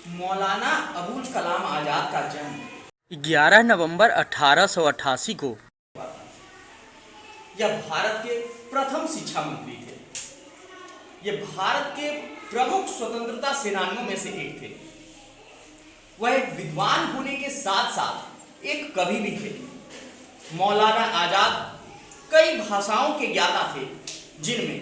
मौलाना अबुल कलाम आज़ाद का जन्म 11 नवंबर 1888 को। यह भारत के प्रथम शिक्षा मंत्री थे। ये भारत के प्रमुख स्वतंत्रता सेनानियों में से एक थे। वह एक विद्वान होने के साथ साथ एक कवि भी थे। मौलाना आज़ाद कई भाषाओं के ज्ञाता थे, जिनमें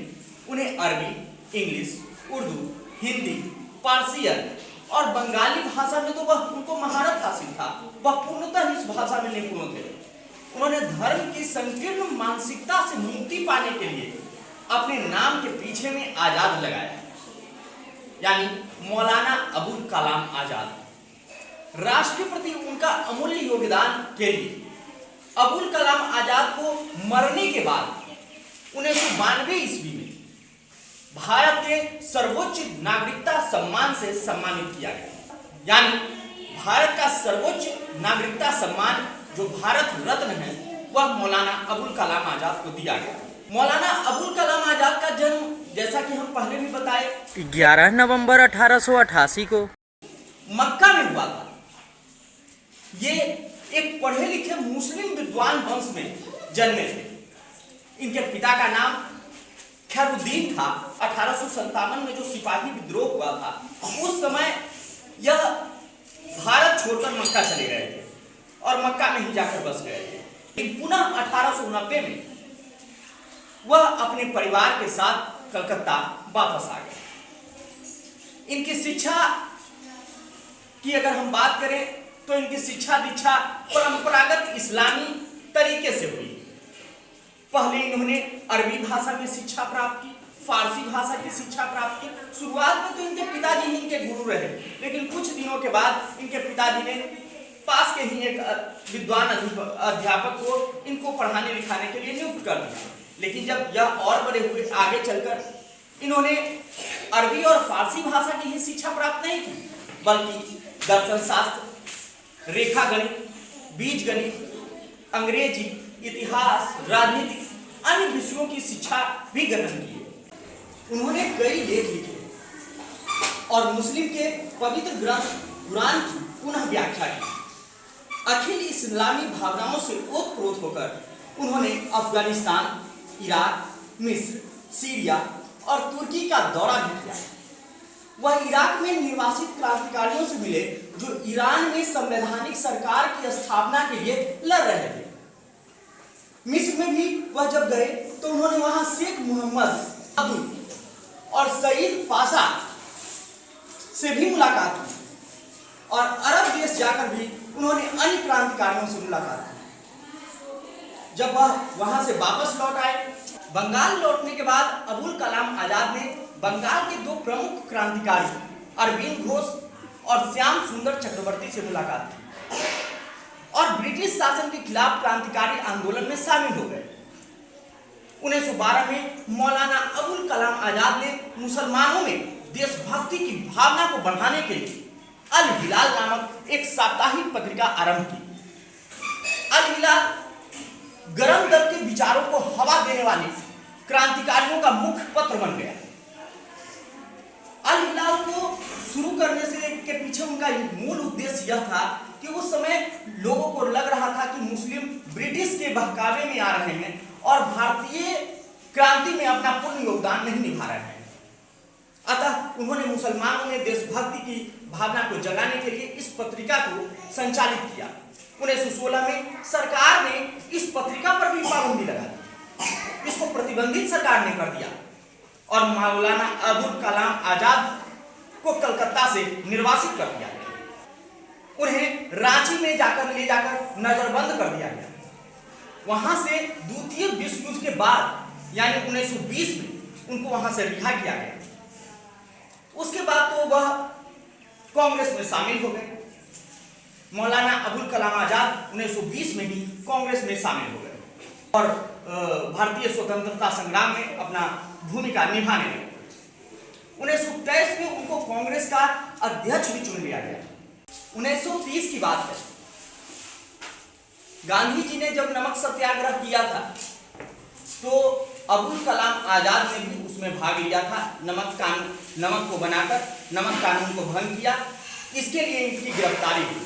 उन्हें अरबी, इंग्लिश, उर्दू, हिंदी, पारसियन और बंगाली भाषा में तो वह उनको महारत हासिल था। वह पूर्णतः इस भाषा में निपुण थे। उन्होंने धर्म की संकीर्ण मानसिकता से मुक्ति पाने के लिए अपने नाम के पीछे में आजाद लगाया, यानी मौलाना अबुल कलाम आजाद। राष्ट्र के प्रति उनका अमूल्य योगदान के लिए अबुल कलाम आजाद को मरने के बाद 1992 ईस्वी में भारत के सर्वोच्च नागरिकता सम्मान से सम्मानित किया गया। यानी भारत का सर्वोच्च नागरिकता सम्मान जो भारत रत्न है, वह मौलाना अबुल कलाम आजाद को दिया गया। मौलाना अबुल कलाम आजाद का जन्म, जैसा कि हम पहले भी बताए, 11 नवंबर 1888 को मक्का में हुआ था। ये एक पढ़े लिखे मुस्लिम विद्वान वंश में जन्मे थे। इनके पिता का नाम खैरुद्दीन था। 1857 में जो सिपाही विद्रोह हुआ था, उस समय यह भारत छोड़कर मक्का चले गए थे और मक्का में ही जाकर बस गए थे। लेकिन पुनः 1890 में वह अपने परिवार के साथ कलकत्ता वापस आ गए। इनकी शिक्षा की अगर हम बात करें तो इनकी शिक्षा दीक्षा परंपरागत इस्लामी तरीके से हुई। पहले इन्होंने अरबी भाषा में शिक्षा प्राप्त की, फारसी भाषा की शिक्षा प्राप्त की। शुरुआत में तो इनके पिताजी ही इनके गुरु रहे, लेकिन कुछ दिनों के बाद इनके पिताजी ने पास के ही एक विद्वान अध्यापक को इनको पढ़ाने लिखाने के लिए नियुक्त कर दिया। लेकिन जब यह और बड़े हुए, आगे चलकर इन्होंने अरबी और फारसी भाषा की ही शिक्षा प्राप्त नहीं की, बल्कि दर्शन शास्त्र, रेखा गणित, बीज गणित, अंग्रेजी, इतिहास, राजनीति, अन्य विषयों की शिक्षा भी ग्रहण की। उन्होंने कई लेख लिखे और मुस्लिम के पवित्र ग्रंथ कुरान की पुनः व्याख्या की। अखिल इस्लामी भावनाओं से ओतप्रोत होकर उन्होंने अफगानिस्तान, इराक, मिस्र, सीरिया और तुर्की का दौरा भी किया। वह इराक में निर्वासित क्रांतिकारियों से मिले जो ईरान में संवैधानिक सरकार की स्थापना के लिए लड़ रहे थे। मिस्र में भी वह जब गए तो उन्होंने वहां शेख मोहम्मद अब्दुल और सईद पाशा से भी मुलाकात की और अरब देश जाकर भी उन्होंने अन्य क्रांतिकारियों से मुलाकात की। जब वह वहां से वापस लौट आए, बंगाल लौटने के बाद अबुल कलाम आजाद ने बंगाल के दो प्रमुख क्रांतिकारी अरविंद घोष और श्याम सुंदर चक्रवर्ती से मुलाकात की और ब्रिटिश शासन के खिलाफ क्रांतिकारी आंदोलन में शामिल हो गए। 1912 में मौलाना अबुल कलाम आजाद ने मुसलमानों में देशभक्ति की भावना को बढ़ाने के लिए अल हिलाल नामक एक साप्ताहिक पत्रिका आरंभ की। अल हिलाल गरम दल के विचारों को हवा देने वाले क्रांतिकारियों का मुख्य पत्र बन गया। अल हिलाल को शुरू करने से के पीछे उनका मूल उद्देश्य यह था कि उस समय लोगों को लग रहा था कि मुस्लिम ब्रिटिश के बहकावे में आ रहे हैं और भारतीय क्रांति में अपना पूर्ण योगदान नहीं निभा रहे हैं। अतः उन्होंने मुसलमानों में देशभक्ति की भावना को जगाने के लिए इस पत्रिका को संचालित किया। 1916 में सरकार ने इस पत्रिका पर भी पाबंदी लगा दी। इसको प्रतिबंधित सरकार ने कर दिया और मौलाना अबुल कलाम आजाद को कलकत्ता से निर्वासित कर दिया गया। उन्हें रांची में ले जाकर नजरबंद कर दिया गया। वहां से द्वितीय विश्व युद्ध के बाद यानी 1920 में उनको वहां से रिहा किया गया। उसके बाद तो वह कांग्रेस में शामिल हो गए। मौलाना अबुल कलाम आजाद 1920 में ही कांग्रेस में शामिल हो गए और भारतीय स्वतंत्रता संग्राम में अपना भूमिका निभाने लगे। 1923 में उनको कांग्रेस का अध्यक्ष भी चुन लिया गया। 1930 की बात है, गांधी जी ने जब नमक सत्याग्रह किया था तो अबुल कलाम आजाद ने भी उसमें भाग लिया था। नमक को बनाकर नमक कानून को भंग किया इसके लिए इनकी गिरफ्तारी हुई।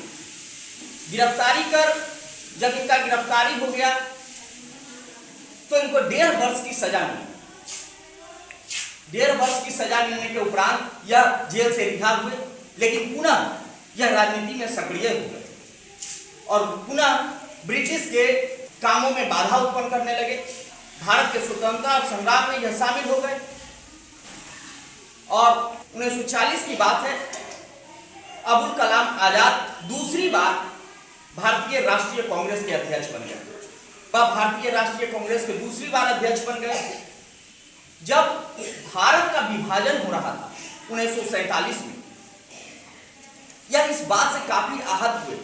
गिरफ्तारी कर जब इनका गिरफ्तारी हो गया तो इनको 1.5 वर्ष की सजा मिली। 1.5 वर्ष की सजा मिलने के उपरांत यह जेल से रिहा हुए, लेकिन पुनः यह राजनीति में सक्रिय हो गए और पुनः ब्रिटिश के कामों में बाधा उत्पन्न करने लगे। भारत के स्वतंत्रता संग्राम में यह शामिल हो गए और 1940 की बात है, अबुल कलाम आजाद दूसरी बार भारतीय राष्ट्रीय कांग्रेस के अध्यक्ष बन गए। वह भारतीय राष्ट्रीय कांग्रेस के दूसरी बार अध्यक्ष बन गए। जब भारत का विभाजन हो रहा था 1947 में, यह इस बात से काफी आहत हुए।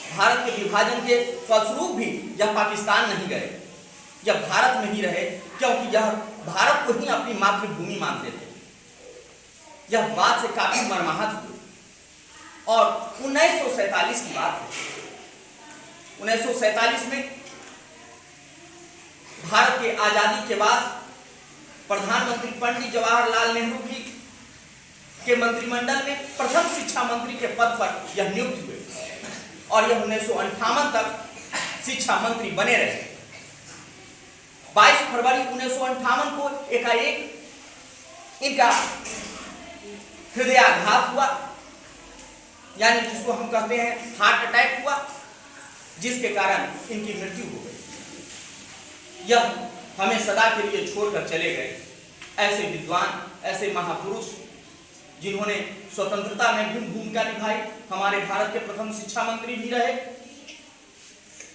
भारत के विभाजन के फलस्वरूप भी यह पाकिस्तान नहीं गए, यह भारत में ही रहे, क्योंकि यह भारत को ही अपनी मातृभूमि मानते थे। यह बात से काफी मर्माहत हुए और 1947 की बात है। 1947 में भारत के आजादी के बाद प्रधानमंत्री पंडित जवाहरलाल नेहरू जी के मंत्रिमंडल में प्रथम शिक्षा मंत्री के पद पर यह नियुक्त हुए और यह 1958 तक शिक्षा मंत्री बने रहे। 22 फरवरी 1958 को एकाएक इनका हृदयाघात हुआ, यानी जिसको हम कहते हैं हार्ट अटैक हुआ, जिसके कारण इनकी मृत्यु हो गई। यह हमें सदा के लिए छोड़कर चले गए ऐसे विद्वान, ऐसे महापुरुष जिन्होंने स्वतंत्रता में भी भूमिका निभाई, हमारे भारत के प्रथम शिक्षा मंत्री भी रहे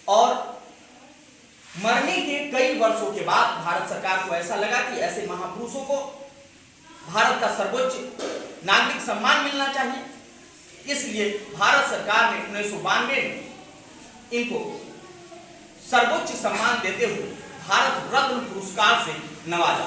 और मरने के कई वर्षों के बाद भारत सरकार को ऐसा लगा कि ऐसे महापुरुषों को भारत का सर्वोच्च नागरिक सम्मान मिलना चाहिए। इसलिए भारत सरकार ने 1992 में इनको सर्वोच्च सम्मान देते हुए भारत रत्न पुरस्कार से नवाजा।